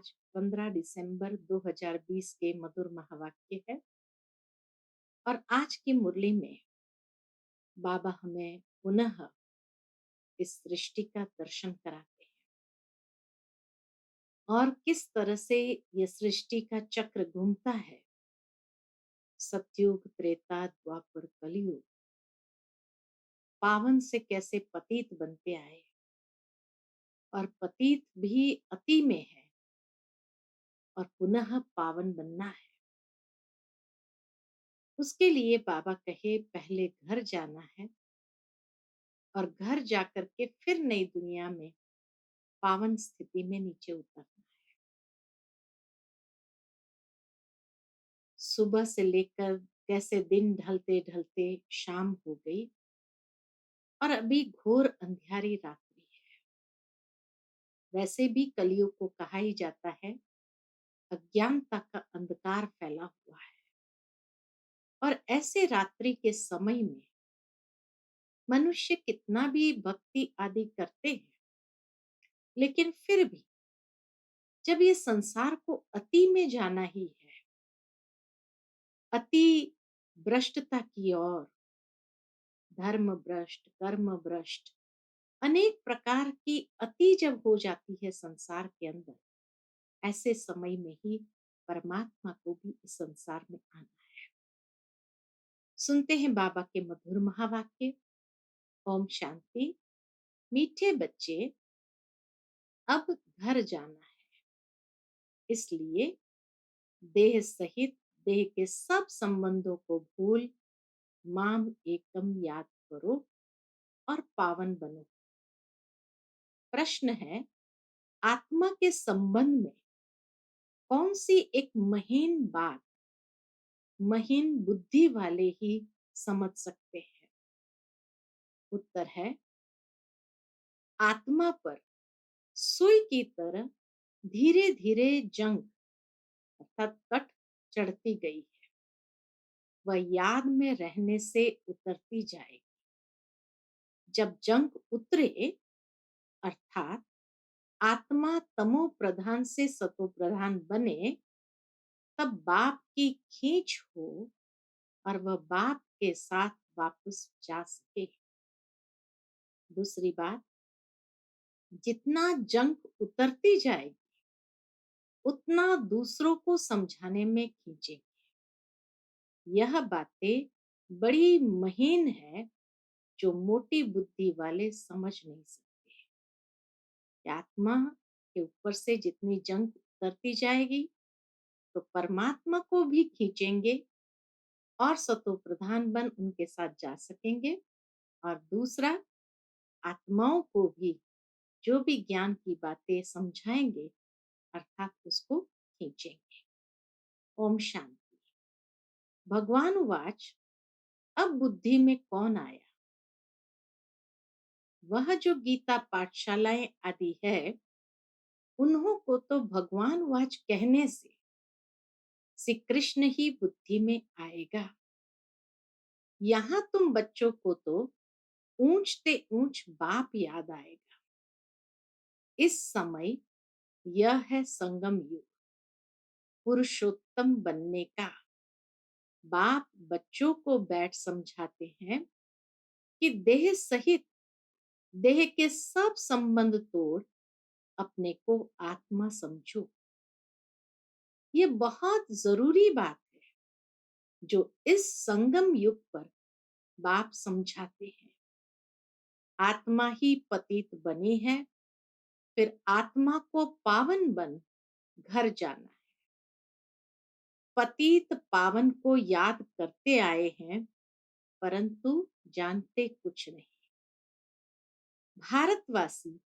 आज 15 दिसंबर 2020 के मधुर महावाक्य है। और आज की मुरली में बाबा हमें पुनः इस सृष्टि का दर्शन कराते हैं और किस तरह से ये सृष्टि का चक्र घूमता है। सतयुग, त्रेता, द्वापर, कलयुग, पावन से कैसे पतित बनते आए और पतित भी अति में है और पुनः पावन बनना है। उसके लिए बाबा कहे पहले घर जाना है और घर जाकर के फिर नई दुनिया में पावन स्थिति में नीचे उतरना है। सुबह से लेकर कैसे दिन ढलते ढलते शाम हो गई और अभी घोर अंधियारी रात्रि है। वैसे भी कलयुग को कहा ही जाता है अज्ञानता का अंधकार फैला हुआ है। और ऐसे रात्रि के समय में मनुष्य कितना भी भक्ति आदि करते हैं, लेकिन फिर भी जब ये संसार को अति में जाना ही है, अति भ्रष्टता की ओर, धर्म भ्रष्ट, कर्म भ्रष्ट, अनेक प्रकार की अति जब हो जाती है संसार के अंदर, ऐसे समय में ही परमात्मा को भी इस संसार में आना है। सुनते हैं बाबा के मधुर महावाक्य। ओम शांति। मीठे बच्चे, अब घर जाना है, इसलिए देह सहित देह के सब संबंधों को भूल माम एकम याद करो और पावन बनो। प्रश्न है, आत्मा के संबंध में कौन सी एक महीन बात महीन बुद्धि वाले ही समझ सकते हैं? उत्तर है, आत्मा पर सुई की तरह धीरे धीरे जंग अर्थात कट चढ़ती गई है। वह याद में रहने से उतरती जाएगी। जब जंग उतरे अर्थात आत्मा तमो प्रधान से सतो प्रधान बने, तब बाप की खींच हो और वह बाप के साथ वापस जा सके। दूसरी बात, जितना जंग उतरती जाएगी उतना दूसरों को समझाने में खींचेंगे। यह बातें बड़ी महीन है जो मोटी बुद्धि वाले समझ नहीं सकते। आत्मा के ऊपर से जितनी जंग उतरती जाएगी तो परमात्मा को भी खींचेंगे और सतो प्रधान बन उनके साथ जा सकेंगे। और दूसरा, आत्माओं को भी जो भी ज्ञान की बातें समझाएंगे अर्थात उसको खींचेंगे। ओम शांति। भगवान वाच, अब बुद्धि में कौन आया? वह जो गीता पाठशालाएं आदि है, उन्हों को तो भगवान वाच कहने से श्री कृष्ण ही बुद्धि में आएगा। यहाँ तुम बच्चों को तो ऊंचते ऊंच बाप याद आएगा। इस समय यह है संगम युग, पुरुषोत्तम बनने का। बाप बच्चों को बैठ समझाते हैं कि देह सहित देह के सब संबंध तोड़ अपने को आत्मा समझो। ये बहुत जरूरी बात है जो इस संगम युग पर बाप समझाते हैं। आत्मा ही पतित बनी है, फिर आत्मा को पावन बन घर जाना है। पतित पावन को याद करते आए हैं, परंतु जानते कुछ नहीं। भारतवासी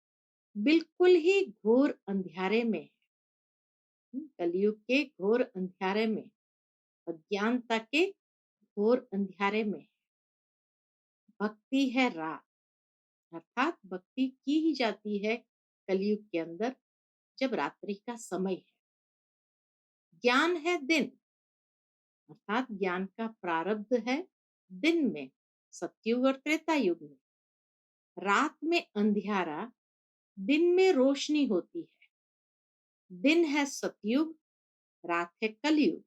बिल्कुल ही घोर अंधियारे में है। कलयुग के घोर अंधियारे में, अज्ञानता के घोर अंधियारे में है। भक्ति है रात, अर्थात भक्ति की ही जाती है कलयुग के अंदर जब रात्रि का समय है। ज्ञान है दिन, अर्थात ज्ञान का प्रारब्ध है दिन में, सतयुग और त्रेता युग में। रात में अंधियारा, दिन में रोशनी होती है। दिन है सतयुग, रात है कलयुग।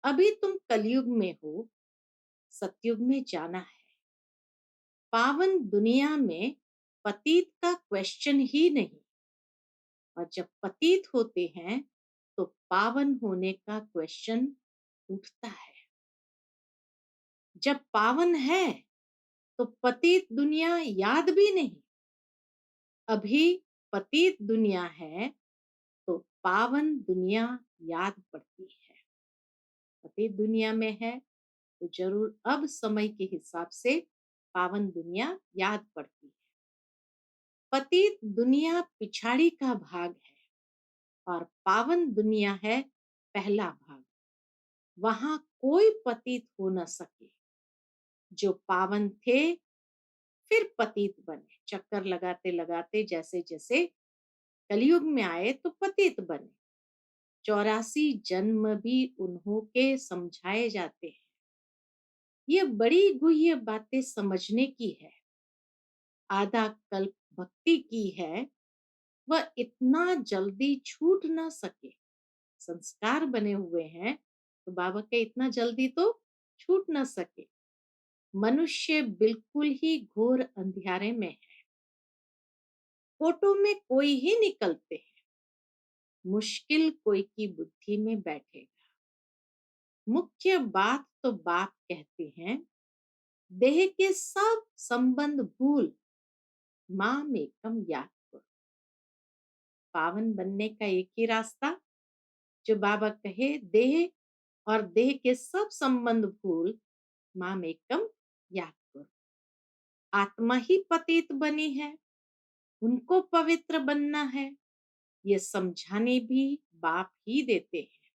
अभी तुम कलयुग में हो, सतयुग में जाना है। पावन दुनिया में पतित का क्वेश्चन ही नहीं, और जब पतित होते हैं तो पावन होने का क्वेश्चन उठता है। जब पावन है तो पतित दुनिया याद भी नहीं। अभी पतित दुनिया है तो पावन दुनिया याद पड़ती है। पतित दुनिया में है तो जरूर अब समय के हिसाब से पावन दुनिया याद पड़ती है। पतित दुनिया पिछाड़ी का भाग है और पावन दुनिया है पहला भाग। वहां कोई पतित हो न सके। जो पावन थे फिर पतित बने, चक्कर लगाते लगाते जैसे जैसे कलयुग में आए तो पतित बने। 84 जन्म भी उन्हों के समझाए जाते हैं। ये बड़ी गुह्य बातें समझने की है। आधा कल्प भक्ति की है, वह इतना जल्दी छूट ना सके। संस्कार बने हुए हैं तो बाबा के इतना जल्दी तो छूट ना सके। मनुष्य बिल्कुल ही घोर अंधियारे में है। फोटो में कोई ही निकलते हैं, मुश्किल कोई की बुद्धि में बैठेगा। मुख्य बात तो बाप कहते हैं, देह के सब संबंध भूल माँ में कम याद करो। पावन बनने का एक ही रास्ता, जो बाबा कहे, देह और देह के सब संबंध भूल माँ में कम याद करो। आत्मा ही पतित बनी है, उनको पवित्र बनना है। ये समझाने भी बाप ही देते हैं,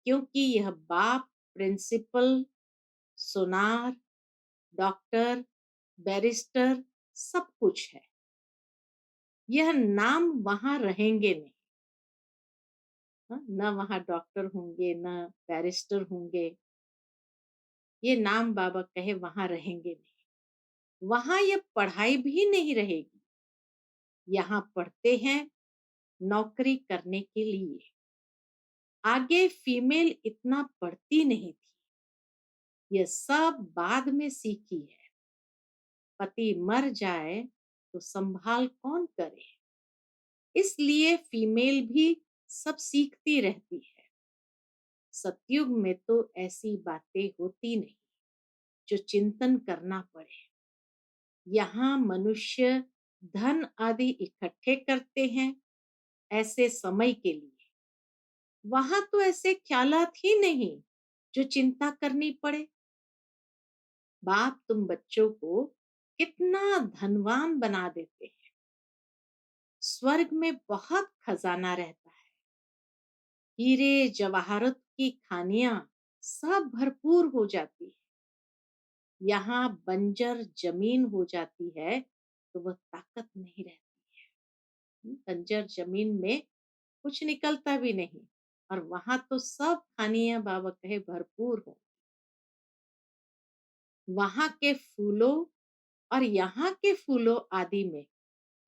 क्योंकि यह बाप प्रिंसिपल, सोनार, डॉक्टर, बैरिस्टर सब कुछ है। यह नाम वहां रहेंगे नहीं। न वहां डॉक्टर होंगे, न बैरिस्टर होंगे। ये नाम बाबा कहे वहां रहेंगे नहीं। वहां ये पढ़ाई भी नहीं रहेगी। यहाँ पढ़ते हैं नौकरी करने के लिए। आगे फीमेल इतना पढ़ती नहीं थी, ये सब बाद में सीखी है। पति मर जाए तो संभाल कौन करे, इसलिए फीमेल भी सब सीखती रहती है। सतयुग में तो ऐसी बातें होती नहीं जो चिंतन करना पड़े। यहाँ मनुष्य धन आदि इकट्ठे करते हैं ऐसे समय के लिए। वहां तो ऐसे ख्यालात ही नहीं जो चिंता करनी पड़े। बाप तुम बच्चों को कितना धनवान बना देते हैं। स्वर्ग में बहुत खजाना रहता है। हीरे जवाहरत की खानियां सब भरपूर हो जाती है। यहाँ बंजर जमीन हो जाती है तो वह ताकत नहीं रहती है। बंजर जमीन में कुछ निकलता भी नहीं, और वहां तो सब खानियां बाबा कहे भरपूर हो। वहां के फूलों और यहाँ के फूलों आदि में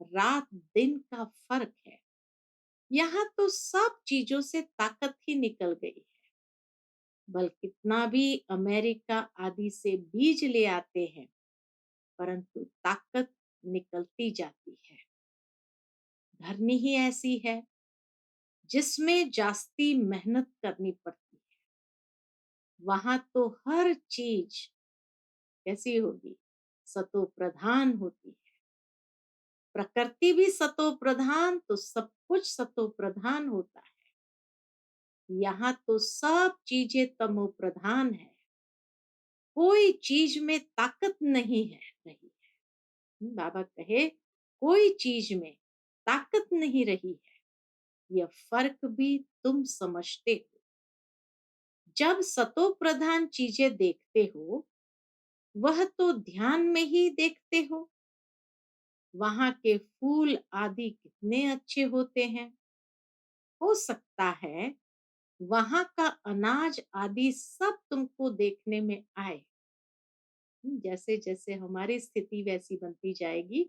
रात दिन का फर्क है। यहाँ तो सब चीजों से ताकत ही निकल गई है। बल कितना भी अमेरिका आदि से बीज ले आते हैं, परंतु ताकत निकलती जाती है। धरनी ही ऐसी है जिसमें जास्ती मेहनत करनी पड़ती है। वहां तो हर चीज कैसी होगी, सतो प्रधान होती है। प्रकृति भी सतो प्रधान तो सब कुछ सतो प्रधान होता है। यहाँ तो सब चीजें तमो प्रधान है। कोई चीज में ताकत नहीं है, नहीं है। बाबा कहे कोई चीज में ताकत नहीं रही है। यह फर्क भी तुम समझते हो। जब सतो प्रधान चीजें देखते हो, वह तो ध्यान में ही देखते हो। वहां के फूल आदि कितने अच्छे होते हैं। हो सकता है वहां का अनाज आदि सब तुमको देखने में आए। जैसे जैसे हमारी स्थिति वैसी बनती जाएगी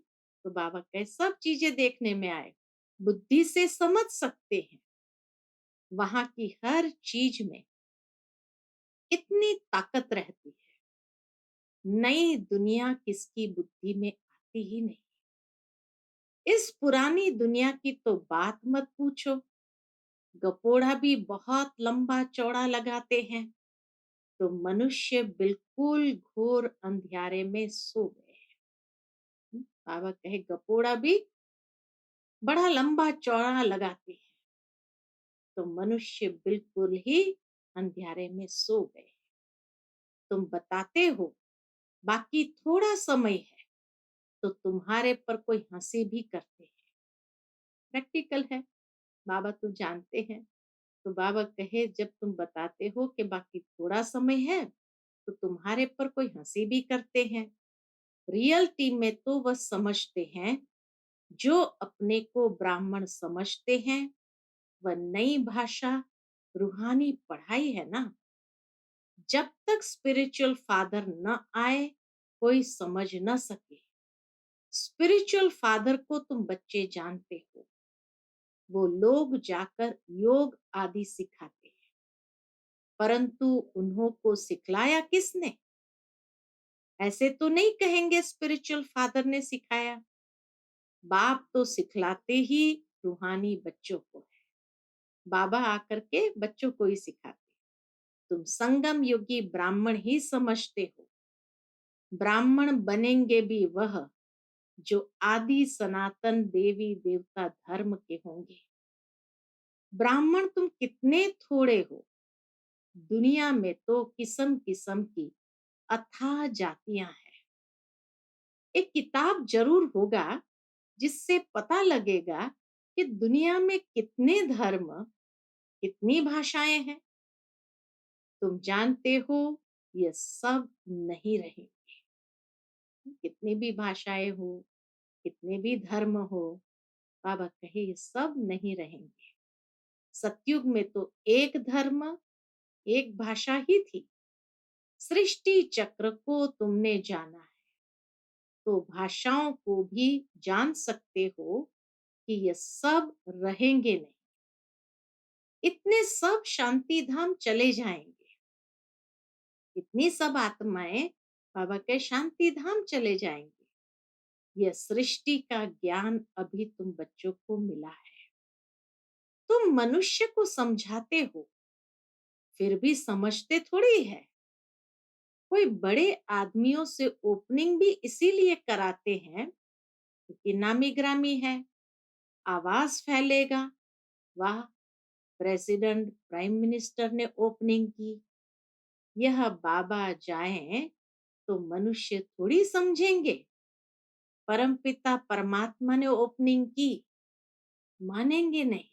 तो बाबा कहे सब चीजें देखने में आए। बुद्धि से समझ सकते हैं वहां की हर चीज में कितनी ताकत रहती है। नई दुनिया किसकी बुद्धि में आती ही नहीं। इस पुरानी दुनिया की तो बात मत पूछो। गपोड़ा भी बहुत लंबा चौड़ा लगाते हैं तो मनुष्य बिल्कुल घोर अंधियारे में सो गए हैं। बाबा कहे गपोड़ा भी बड़ा लंबा चौड़ा लगाते हैं तो मनुष्य बिल्कुल ही अंधियारे में सो गए। तुम बताते हो बाकी थोड़ा समय है तो तुम्हारे पर कोई हंसी भी करते हैं। प्रैक्टिकल है, बाबा तो जानते हैं। तो बाबा कहे जब तुम बताते हो कि बाकी थोड़ा समय है तो तुम्हारे पर कोई हंसी भी करते हैं। रियलिटी में तो वह समझते हैं जो अपने को ब्राह्मण समझते हैं। वह नई भाषा रूहानी पढ़ाई है ना। जब तक स्पिरिचुअल फादर न आए कोई समझ न सके। स्पिरिचुअल फादर को तुम बच्चे जानते हो, वो लोग जाकर योग आदि सिखाते हैं, परंतु उन्हों को सिखलाया किसने? ऐसे तो नहीं कहेंगे स्पिरिचुअल फादर ने सिखाया। बाप तो सिखलाते ही रूहानी बच्चों को है। बाबा आकर के बच्चों को ही सिखाते। तुम संगम युगी ब्राह्मण ही समझते हो। ब्राह्मण बनेंगे भी वह जो आदि सनातन देवी देवता धर्म के होंगे। ब्राह्मण तुम कितने थोड़े हो। दुनिया में तो किस्म किस्म की अथाह जातियां हैं। एक किताब जरूर होगा जिससे पता लगेगा कि दुनिया में कितने धर्म, कितनी भाषाएं हैं। तुम जानते हो ये सब नहीं रहेंगे। कितनी भी भाषाएं हो, कितने भी धर्म हो, बाबा कहे ये सब नहीं रहेंगे। सतयुग में तो एक धर्म, एक भाषा ही थी। सृष्टि चक्र को तुमने जाना है तो भाषाओं को भी जान सकते हो कि ये सब रहेंगे नहीं। इतने सब शांति धाम चले जाएंगे। इतनी सब आत्माएं बाबा के शांति धाम चले जाएंगे। यह सृष्टि का ज्ञान अभी तुम बच्चों को मिला है। तुम मनुष्य को समझाते हो फिर भी समझते थोड़ी है। कोई बड़े आदमियों से ओपनिंग भी इसीलिए कराते हैं क्योंकि नामी ग्रामी है, आवाज फैलेगा। वाह, प्रेसिडेंट प्राइम मिनिस्टर ने ओपनिंग की। यह बाबा जाएं तो मनुष्य थोड़ी समझेंगे। परमपिता परमात्मा ने ओपनिंग की, मानेंगे नहीं।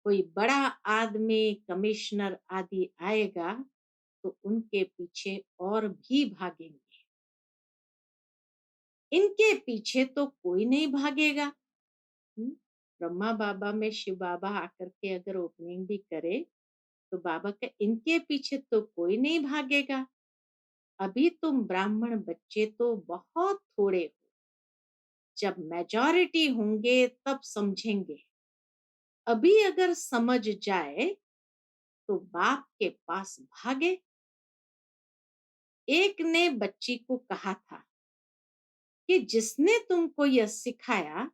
कोई बड़ा आदमी, कमिश्नर आदि आएगा तो उनके पीछे और भी भागेंगे। इनके पीछे तो कोई नहीं भागेगा। हम्म, ब्रह्मा बाबा में शिव बाबा आकर के अगर ओपनिंग भी करे तो बाबा का इनके पीछे तो कोई नहीं भागेगा। अभी तुम ब्राह्मण बच्चे तो बहुत थोड़े हो। जब मेजॉरिटी होंगे तब समझेंगे। अभी अगर समझ जाए तो बाप के पास भागे। एक ने बच्ची को कहा था कि जिसने तुमको यह सिखाया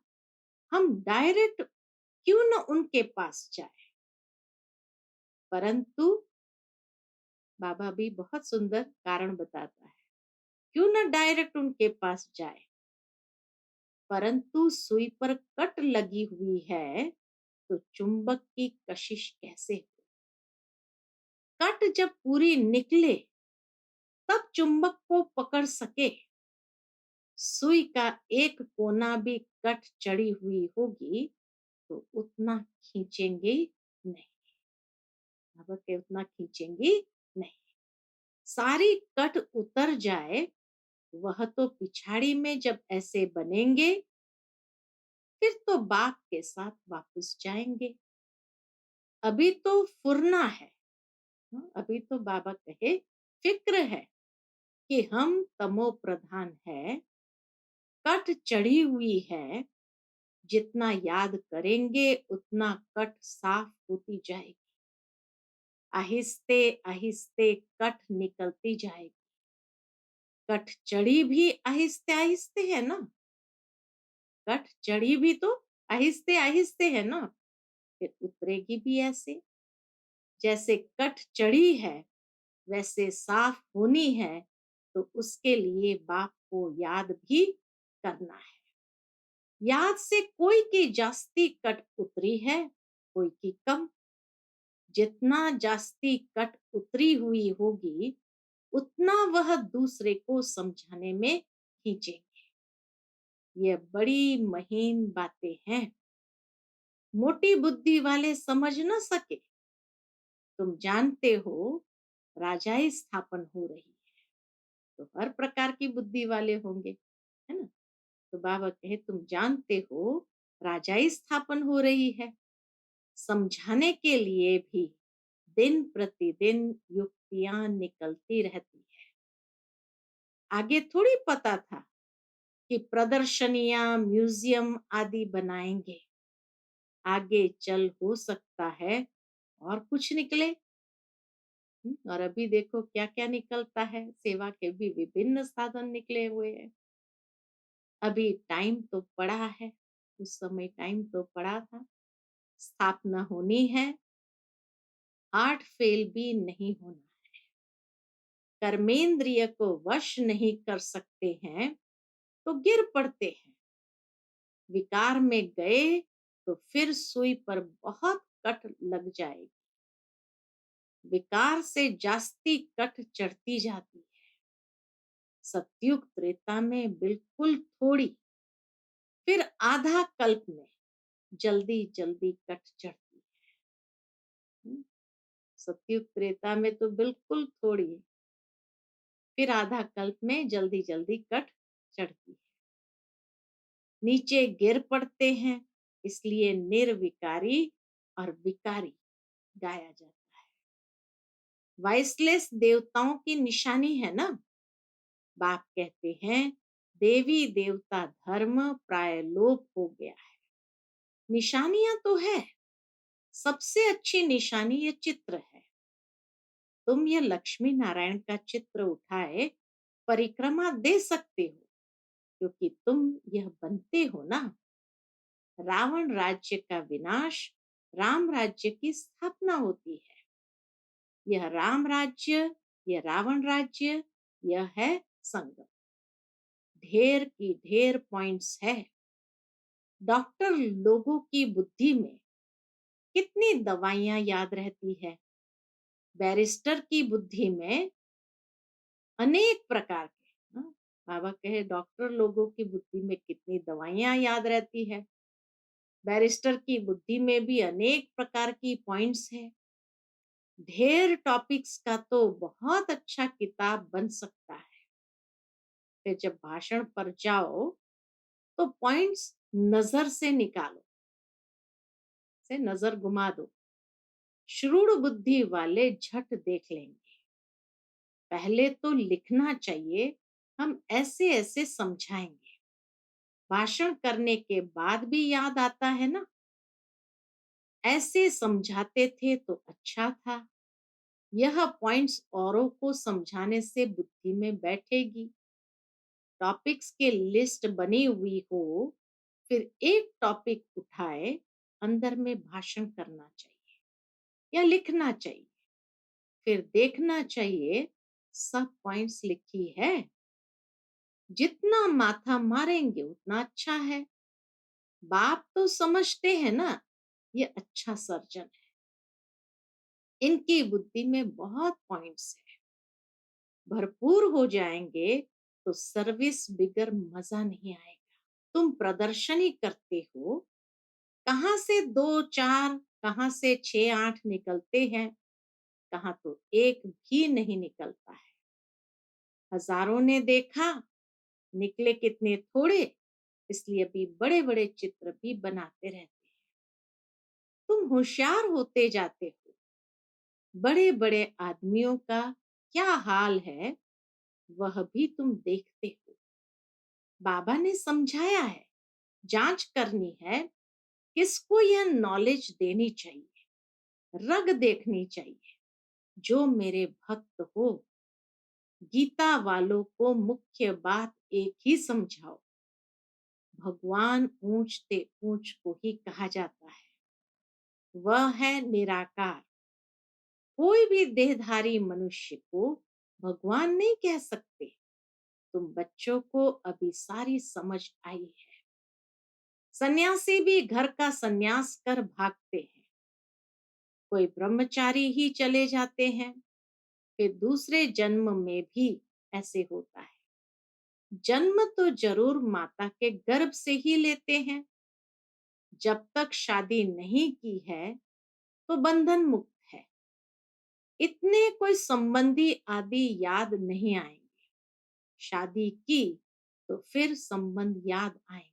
हम डायरेक्ट क्यों न उनके पास जाए। परंतु बाबा भी बहुत सुंदर कारण बताता है, क्यों न डायरेक्ट उनके पास जाए। परंतु सुई पर कट लगी हुई है तो चुंबक की कशिश कैसे हो। कट जब पूरी निकले तब चुंबक को पकड़ सके। सुई का एक कोना भी कट चढ़ी हुई होगी तो उतना खींचेंगे नहीं। बाबा के उतना खींचेंगी नहीं। सारी कट उतर जाए वह तो पिछाड़ी में जब ऐसे बनेंगे फिर तो बाप के साथ वापस जाएंगे। अभी तो फुरना है। अभी तो बाबा कहे फिक्र है कि हम तमो प्रधान है, कट चढ़ी हुई है, जितना याद करेंगे उतना कट साफ होती जाएगी। आहिस्ते आहिस्ते कट निकलती जाएगी। कट चढ़ी भी आहिस्ते आहिस्ते है ना। कट चढ़ी भी तो आहिस्ते आहिस्ते है ना। फिर उतरेगी भी ऐसे। जैसे कट चढ़ी है वैसे साफ होनी है, तो उसके लिए बाप को याद भी करना है। याद से कोई की जास्ती कट उतरी है, कोई की कम। जितना जास्ती कट उतरी हुई होगी उतना वह दूसरे को समझाने में खींचेंगे। ये बड़ी महीन बातें हैं। मोटी बुद्धि वाले समझ न सके। तुम जानते हो राजाई स्थापन हो रही है, तो हर प्रकार की बुद्धि वाले होंगे, है ना। तो बाबा कहे तुम जानते हो राजाई स्थापन हो रही है। समझाने के लिए भी दिन प्रतिदिन युक्तियां निकलती रहती है। आगे थोड़ी पता था कि प्रदर्शनियां म्यूजियम आदि बनाएंगे। आगे चल हो सकता है और कुछ निकले। और अभी देखो क्या क्या निकलता है। सेवा के भी विभिन्न साधन निकले हुए हैं। अभी टाइम तो पड़ा है, उस समय टाइम तो पड़ा था। स्थापना होनी है। 8 फेल भी नहीं होना है। कर्मेंद्रिय को वश नहीं कर सकते हैं तो गिर पड़ते हैं। विकार में गए तो फिर सुई पर बहुत कट लग जाएगी। विकार से जास्ती कट चढ़ती जाती है। सतयुग त्रेता में बिल्कुल थोड़ी, फिर आधा कल्प में जल्दी जल्दी कट चढ़ती है। सतयुग त्रेता में तो बिल्कुल थोड़ी, फिर आधा कल्प में जल्दी जल्दी कट चढ़ती है। नीचे गिर पड़ते हैं, इसलिए निर्विकारी और विकारी गाया जाता है। वाइसलेस देवताओं की निशानी है ना। बाप कहते हैं देवी देवता धर्म प्राय लोप हो गया है। निशानियां तो है। सबसे अच्छी निशानी ये चित्र है। तुम ये लक्ष्मी नारायण का चित्र उठाए परिक्रमा दे सकते हो, क्योंकि तुम यह बनते हो ना। रावण राज्य का विनाश, राम राज्य की स्थापना होती है। यह राम राज्य, यह रावण राज्य, यह है संगम। ढेर की ढेर पॉइंट्स है। डॉक्टर लोगों की बुद्धि में कितनी दवाइयां याद रहती है। बैरिस्टर की बुद्धि में अनेक प्रकार के, बाबा कहे डॉक्टर लोगों की बुद्धि में कितनी दवाइयां याद रहती है। बैरिस्टर की बुद्धि में भी अनेक प्रकार की पॉइंट्स है। ढेर टॉपिक्स का तो बहुत अच्छा किताब बन सकता है। फिर जब भाषण पर जाओ तो पॉइंट्स नजर से निकालो, से नजर घुमा दो। श्रूड़ बुद्धि वाले झट देख लेंगे। पहले तो लिखना चाहिए, हम ऐसे ऐसे समझाएंगे। भाषण करने के बाद भी याद आता है ना। ऐसे समझाते थे तो अच्छा था। यह पॉइंट्स औरों को समझाने से बुद्धि में बैठेगी। टॉपिक्स की लिस्ट बनी हुई हो, फिर एक टॉपिक उठाए अंदर में भाषण करना चाहिए या लिखना चाहिए। फिर देखना चाहिए सब पॉइंट्स लिखी है। जितना माथा मारेंगे उतना अच्छा है। बाप तो समझते हैं ना ये अच्छा सर्जन है। इनकी बुद्धि में बहुत पॉइंट्स है। भरपूर हो जाएंगे तो सर्विस बिगर मजा नहीं आएगा। तुम प्रदर्शनी करते हो, कहाँ से 2 4, कहाँ से 6 8 निकलते हैं, कहाँ तो एक भी नहीं निकलता है। हजारों ने देखा, निकले कितने थोड़े। इसलिए अभी बड़े बड़े चित्र भी बनाते रहते हैं। तुम होशियार होते जाते हो। बड़े बड़े आदमियों का क्या हाल है वह भी तुम देखते हो। बाबा ने समझाया है जांच करनी है, किसको यह नॉलेज देनी चाहिए, रग देखनी चाहिए। जो मेरे भक्त हो, गीता वालों को मुख्य बात एक ही समझाओ, भगवान ऊंचते ऊंच को ही कहा जाता है, वह है निराकार। कोई भी देहधारी मनुष्य को भगवान नहीं कह सकते। तुम बच्चों को अभी सारी समझ आई है। सन्यासी भी घर का सन्यास कर भागते हैं, कोई ब्रह्मचारी ही चले जाते हैं, फिर दूसरे जन्म में भी ऐसे होता है। जन्म तो जरूर माता के गर्भ से ही लेते हैं। जब तक शादी नहीं की है तो बंधन मुक्त है। इतने कोई संबंधी आदि याद नहीं आएंगे। शादी की तो फिर संबंध याद आएंगे।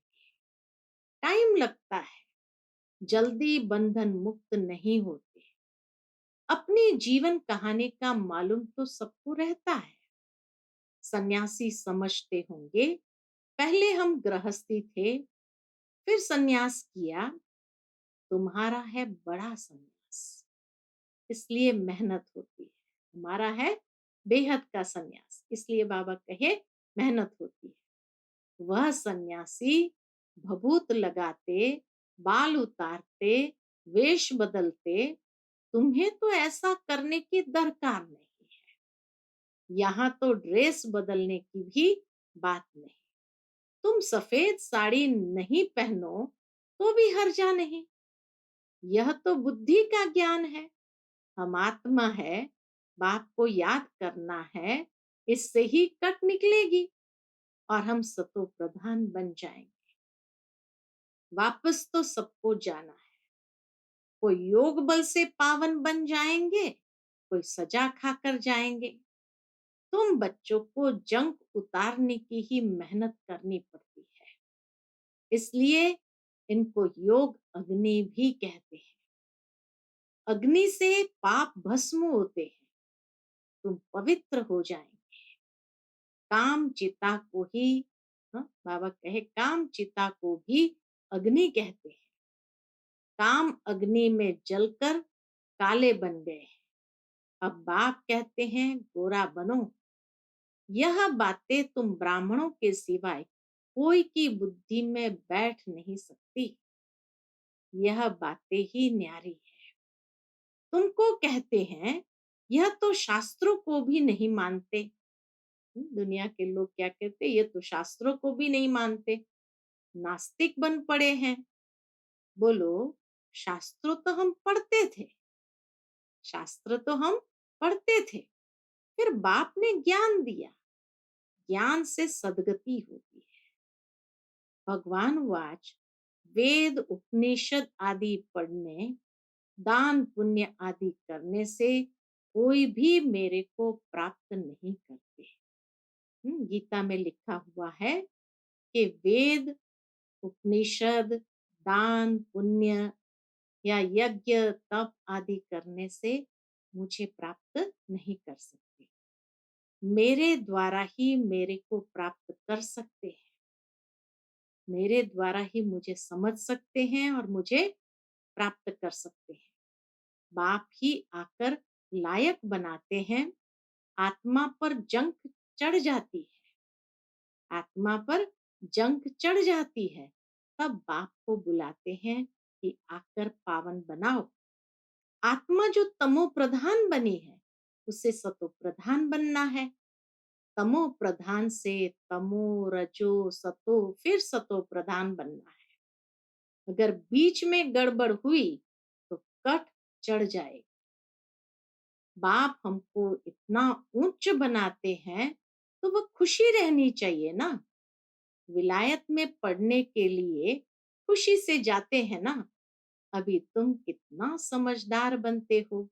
टाइम लगता है, जल्दी बंधन मुक्त नहीं होते। अपनी जीवन कहानी का मालूम तो सबको रहता है। सन्यासी समझते होंगे, पहले हम गृहस्थी थे, फिर सन्यास किया। तुम्हारा है बड़ा सन्यास, इसलिए मेहनत होती है। हमारा है बेहद का सन्यास, इसलिए बाबा कहे मेहनत होती है। वह सन्यासी भभूत लगाते, बाल उतारते, वेश बदलते, तुम्हें तो ऐसा करने की दरकार नहीं है। यहाँ तो ड्रेस बदलने की भी बात नहीं। तुम सफेद साड़ी नहीं पहनो तो भी हर्जा नहीं। यह तो बुद्धि का ज्ञान है। हम आत्मा है, बाप को याद करना है, इससे ही कट निकलेगी और हम सतो प्रधान बन जाएंगे। वापस तो सबको जाना है। कोई योग बल से पावन बन जाएंगे, कोई सजा खाकर जाएंगे। तुम बच्चों को जंक उतारने की ही मेहनत करनी पड़ती है, इसलिए इनको योग अग्नि भी कहते हैं। अग्नि से पाप भस्म होते हैं, तुम पवित्र हो जाएंगे। काम चिता को ही, बाबा कहे काम चिता को भी अग्नि कहते हैं। काम अग्नि में जलकर काले बन गए हैं, अब बाप कहते हैं गोरा बनो। यह बातें तुम ब्राह्मणों के सिवाय कोई की बुद्धि में बैठ नहीं सकती। यह बातें ही न्यारी है। तुमको कहते हैं, यह तो शास्त्रों को भी नहीं मानते। दुनिया के लोग क्या कहते, ये तो शास्त्रों को भी नहीं मानते, नास्तिक बन पड़े हैं। बोलो, शास्त्रों तो हम पढ़ते थे, शास्त्र तो हम पढ़ते थे, फिर बाप ने ज्ञान दिया। ज्ञान से सदगति होती है। भगवान वाच, वेद उपनिषद आदि पढ़ने, दान पुण्य आदि करने से कोई भी मेरे को प्राप्त नहीं करते। गीता में लिखा हुआ है कि वेद उपनिषद, दान पुण्य या यज्ञ तप आदि करने से मुझे प्राप्त नहीं कर सकते। मेरे द्वारा ही मेरे को प्राप्त कर सकते हैं। मेरे द्वारा ही मुझे समझ सकते हैं और मुझे प्राप्त कर सकते हैं। बाप ही आकर लायक बनाते हैं। आत्मा पर जंग चढ़ जाती है, आत्मा पर जंग चढ़ जाती है, तब बाप को बुलाते हैं कि आकर पावन बनाओ। आत्मा जो तमो प्रधान बनी है, उसे सतो प्रधान बनना है। तमो प्रधान से तमो रजो सतो, फिर सतो प्रधान बनना है। अगर बीच में गड़बड़ हुई तो कट चढ़ जाएगा। बाप हमको इतना उच्च बनाते हैं तो वह खुशी रहनी चाहिए ना। विलायत में पढ़ने के लिए खुशी से जाते हैं ना। अभी तुम कितना समझदार बनते हो।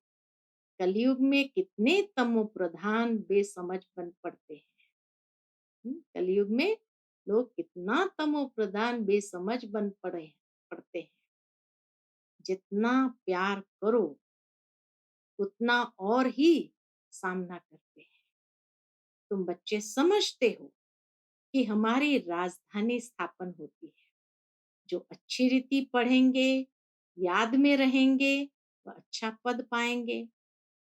कलयुग में कितने तमो प्रधान बेसमझ बन पड़ते हैं। कलयुग में लोग कितना तमो प्रधान बेसमझ बन पड़ते हैं। जितना प्यार करो उतना और ही सामना करते हैं। तुम बच्चे समझते हो कि हमारी राजधानी स्थापन होती है, जो अच्छी रीति पढ़ेंगे, याद में रहेंगे, वह अच्छा पद पाएंगे।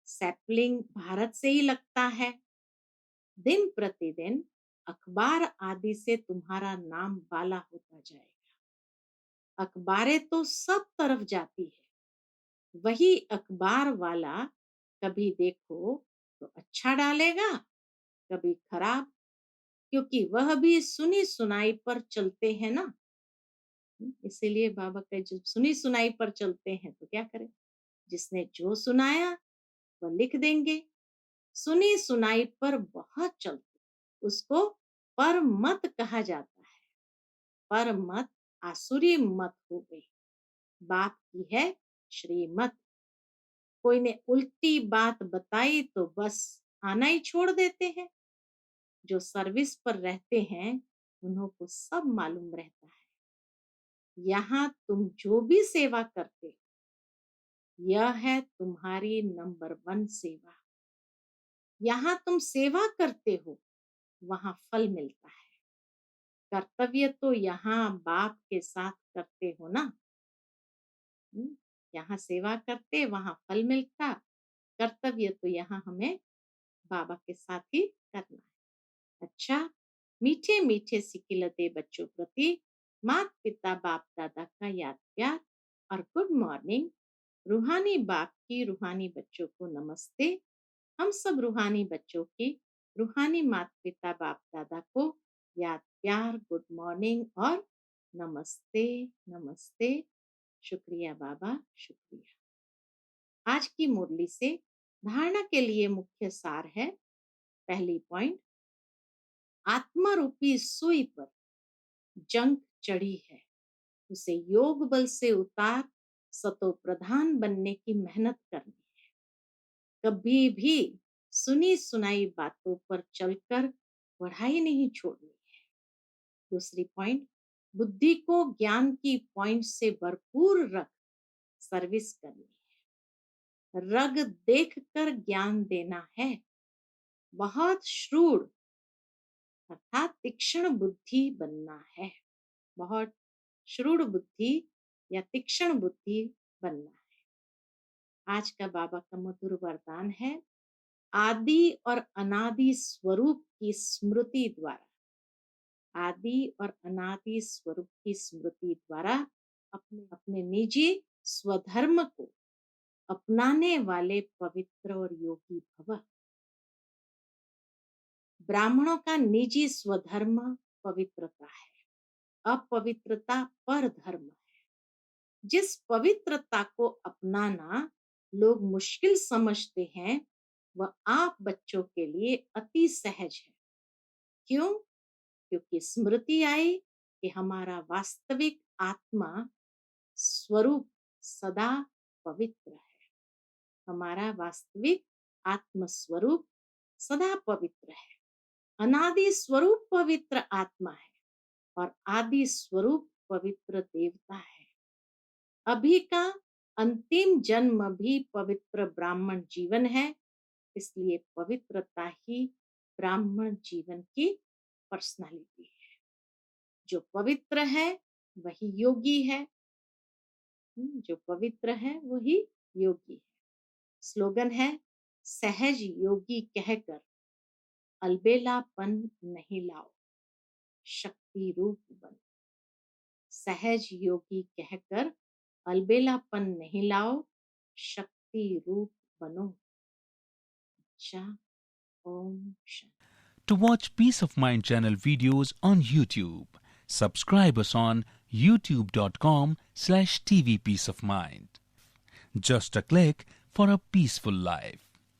सैपलिंग भारत से ही लगता है। दिन प्रतिदिन अखबार आदि से तुम्हारा नाम वाला होता जाएगा। अखबारें तो सब तरफ जाती है, वही अखबार वाला कभी देखो तो अच्छा डालेगा, कभी खराब, क्योंकि वह भी सुनी सुनाई पर चलते हैं ना। इसीलिए बाबा का जो सुनी सुनाई पर चलते हैं तो क्या करें, जिसने जो सुनाया वह लिख देंगे। सुनी सुनाई पर बहुत चलते, उसको पर मत कहा जाता है। पर मत आसुरी मत हो गई, बाप की है श्रीमत। कोई ने उल्टी बात बताई तो बस आना ही छोड़ देते हैं। जो सर्विस पर रहते हैं उन्हों को सब मालूम रहता है। यहाँ तुम जो भी सेवा करते हो, यह है तुम्हारी नंबर 1 सेवा। यहाँ तुम सेवा करते हो, वहां फल मिलता है। कर्तव्य तो यहाँ बाप के साथ करते हो ना। यहाँ सेवा करते, वहां फल मिलता। कर्तव्य तो यहाँ हमें बाबा के साथ ही करना है। अच्छा, मीठे मीठे सिकिलते बच्चों प्रति माता पिता बाप दादा का याद प्यार और गुड मॉर्निंग। रूहानी बाप की रूहानी बच्चों को नमस्ते। हम सब रूहानी बच्चों की रूहानी माता पिता बाप दादा को याद प्यार, गुड मॉर्निंग और नमस्ते नमस्ते। शुक्रिया बाबा, शुक्रिया। आज की मुरली से धारणा के लिए मुख्य सार है। पहली पॉइंट, आत्मा रूपी सुई पर जंग चढ़ी है, उसे योग बल से उतार सतो प्रधान बनने की मेहनत करनी है। कभी भी सुनी सुनाई बातों पर चलकर पढ़ाई नहीं छोड़नी है। दूसरी पॉइंट, बुद्धि को ज्ञान की पॉइंट से भरपूर रख सर्विस करनी है। रग देखकर ज्ञान देना है। बहुत श्रूड अर्थात तीक्ष्ण बुद्धि बनना है। बहुत श्रूड बुद्धि या तीक्ष्ण बुद्धि बनना है। आज का बाबा का मधुर वरदान है, आदि और अनादि स्वरूप की स्मृति द्वारा, आदि और अनादि स्वरूप की स्मृति द्वारा अपने अपने निजी स्वधर्म को अपनाने वाले पवित्र और योगी भव। ब्राह्मणों का निजी स्वधर्म पवित्रता है, अपवित्रता पर धर्म है। जिस पवित्रता को अपनाना लोग मुश्किल समझते हैं, वह आप बच्चों के लिए अति सहज है। क्यों? क्योंकि स्मृति आई कि हमारा वास्तविक आत्मा स्वरूप सदा पवित्र है। हमारा वास्तविक आत्म स्वरूप सदा पवित्र है। अनादि स्वरूप पवित्र आत्मा है और आदि स्वरूप पवित्र देवता है। अभी का अंतिम जन्म भी पवित्र ब्राह्मण जीवन है, इसलिए पवित्रता ही ब्राह्मण जीवन की पर्सनालिटी है। जो पवित्र है वही योगी है। जो पवित्र है वही योगी है। स्लोगन है, सहज योगी कहकर अलबेलापन नहीं लाओ, शक्ति रूप बनो। सहज योगी कहकर अलबेलापन नहीं लाओ, शक्ति रूप बनो। अच्छा, Om Shanti. To watch Peace of Mind channel videos on YouTube, subscribe us on youtube.com/tvpeaceofmind. Just a click for a peaceful life.